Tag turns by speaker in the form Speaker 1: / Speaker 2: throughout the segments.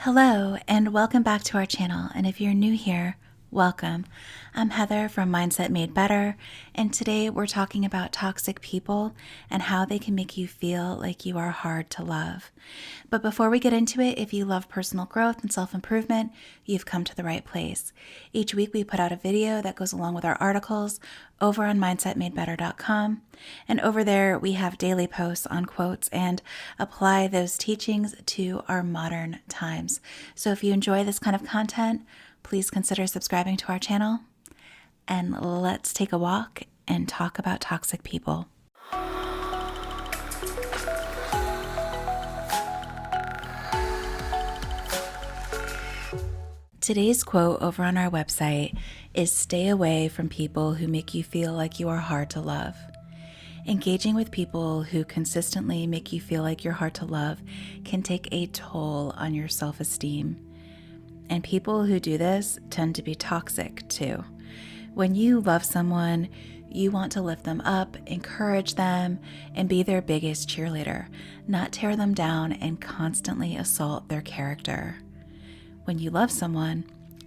Speaker 1: Hello, and welcome back to our channel. And if you're new here, welcome. I'm Heather from Mindset Made Better, and today we're talking about toxic people and how they can make you feel like you are hard to love. But before we get into it, if you love personal growth and self-improvement, you've come to the right place. Each week we put out a video that goes along with our articles over on mindsetmadebetter.com. And over there we have daily posts on quotes and apply those teachings to our modern times. So if you enjoy this kind of content, please consider subscribing to our channel, and let's take a walk and talk about toxic people. Today's quote over on our website is "Stay away from people who make you feel like you are hard to love." Engaging with people who consistently make you feel like you're hard to love can take a toll on your self-esteem. And people who do this tend to be toxic too. When you love someone, you want to lift them up, encourage them, and be their biggest cheerleader, not tear them down and constantly assault their character. When you love someone,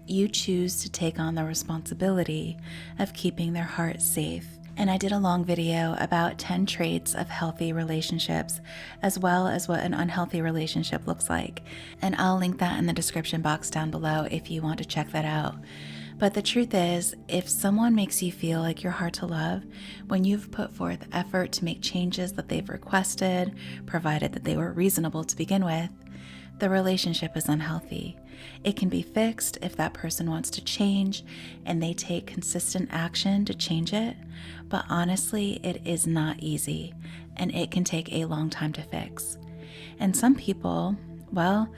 Speaker 1: you choose to take on the responsibility of keeping their heart safe. And I did a long video about 10 traits of healthy relationships, as well as what an unhealthy relationship looks like. And I'll link that in the description box down below if you want to check that out. But the truth is, if someone makes you feel like you're hard to love, when you've put forth effort to make changes that they've requested, provided that they were reasonable to begin with, the relationship is unhealthy. It can be fixed if that person wants to change and they take consistent action to change it, but honestly, it is not easy and it can take a long time to fix. And some people, well,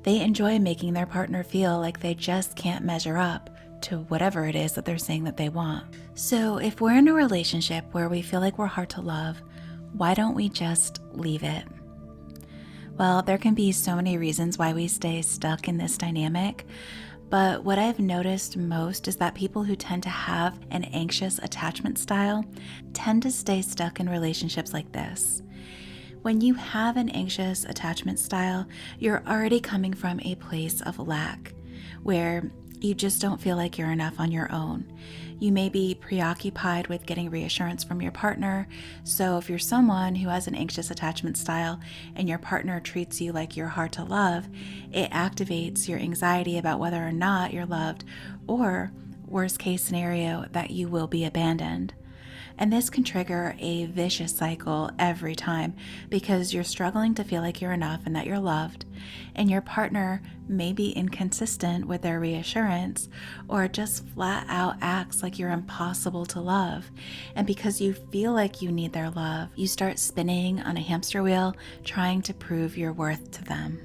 Speaker 1: they enjoy making their partner feel like they just can't measure up to whatever it is that they're saying that they want. So if we're in a relationship where we feel like we're hard to love, why don't we just leave it? Well, there can be so many reasons why we stay stuck in this dynamic, but what I've noticed most is that people who tend to have an anxious attachment style tend to stay stuck in relationships like this. When you have an anxious attachment style, you're already coming from a place of lack, where you just don't feel like you're enough on your own. You may be preoccupied with getting reassurance from your partner. So if you're someone who has an anxious attachment style and your partner treats you like you're hard to love, it activates your anxiety about whether or not you're loved, or worst case scenario, that you will be abandoned. And this can trigger a vicious cycle every time because you're struggling to feel like you're enough and that you're loved, and your partner may be inconsistent with their reassurance or just flat out acts like you're impossible to love. And because you feel like you need their love, you start spinning on a hamster wheel trying to prove your worth to them.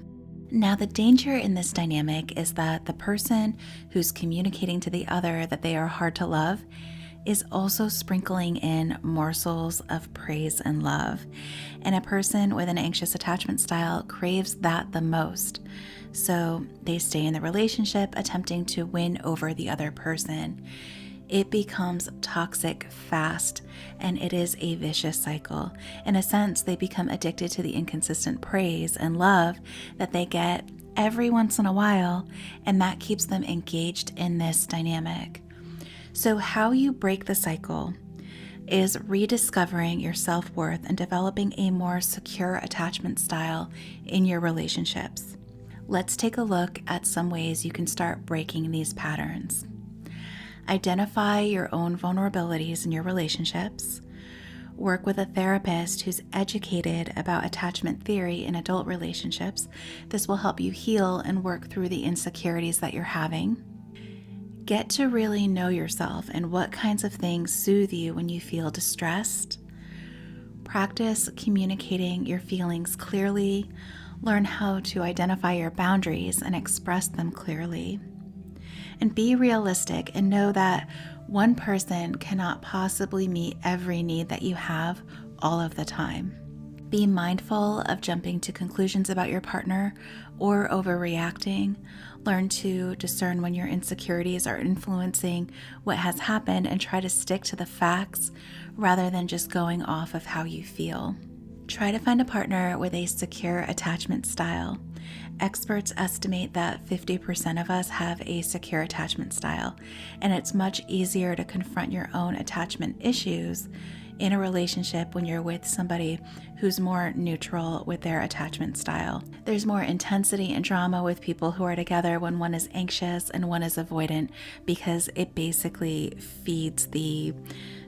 Speaker 1: Now, the danger in this dynamic is that the person who's communicating to the other that they are hard to love is also sprinkling in morsels of praise and love. And a person with an anxious attachment style craves that the most. So they stay in the relationship attempting to win over the other person. It becomes toxic fast, and it is a vicious cycle. In a sense, they become addicted to the inconsistent praise and love that they get every once in a while, and that keeps them engaged in this dynamic. So how you break the cycle is rediscovering your self-worth and developing a more secure attachment style in your relationships. Let's take a look at some ways you can start breaking these patterns. Identify your own vulnerabilities in your relationships. Work with a therapist who's educated about attachment theory in adult relationships. This will help you heal and work through the insecurities that you're having. Get to really know yourself and what kinds of things soothe you when you feel distressed. Practice communicating your feelings clearly. Learn how to identify your boundaries and express them clearly. And be realistic and know that one person cannot possibly meet every need that you have all of the time. Be mindful of jumping to conclusions about your partner or overreacting. Learn to discern when your insecurities are influencing what has happened and try to stick to the facts rather than just going off of how you feel. Try to find a partner with a secure attachment style. Experts estimate that 50% of us have a secure attachment style, and it's much easier to confront your own attachment issues in a relationship when you're with somebody who's more neutral with their attachment style. There's more intensity and drama with people who are together when one is anxious and one is avoidant, because it basically feeds the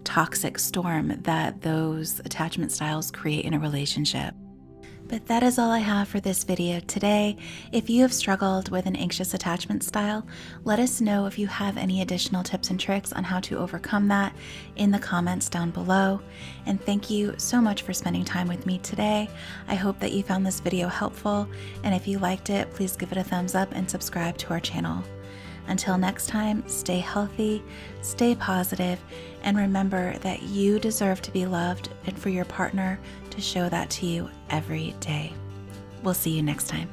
Speaker 1: toxic storm that those attachment styles create in a relationship. But that is all I have for this video today. If you have struggled with an anxious attachment style, let us know if you have any additional tips and tricks on how to overcome that in the comments down below. And thank you so much for spending time with me today. I hope that you found this video helpful, and if you liked it, please give it a thumbs up and subscribe to our channel. Until next time, stay healthy, stay positive, and remember that you deserve to be loved and for your partner to show that to you every day. We'll see you next time.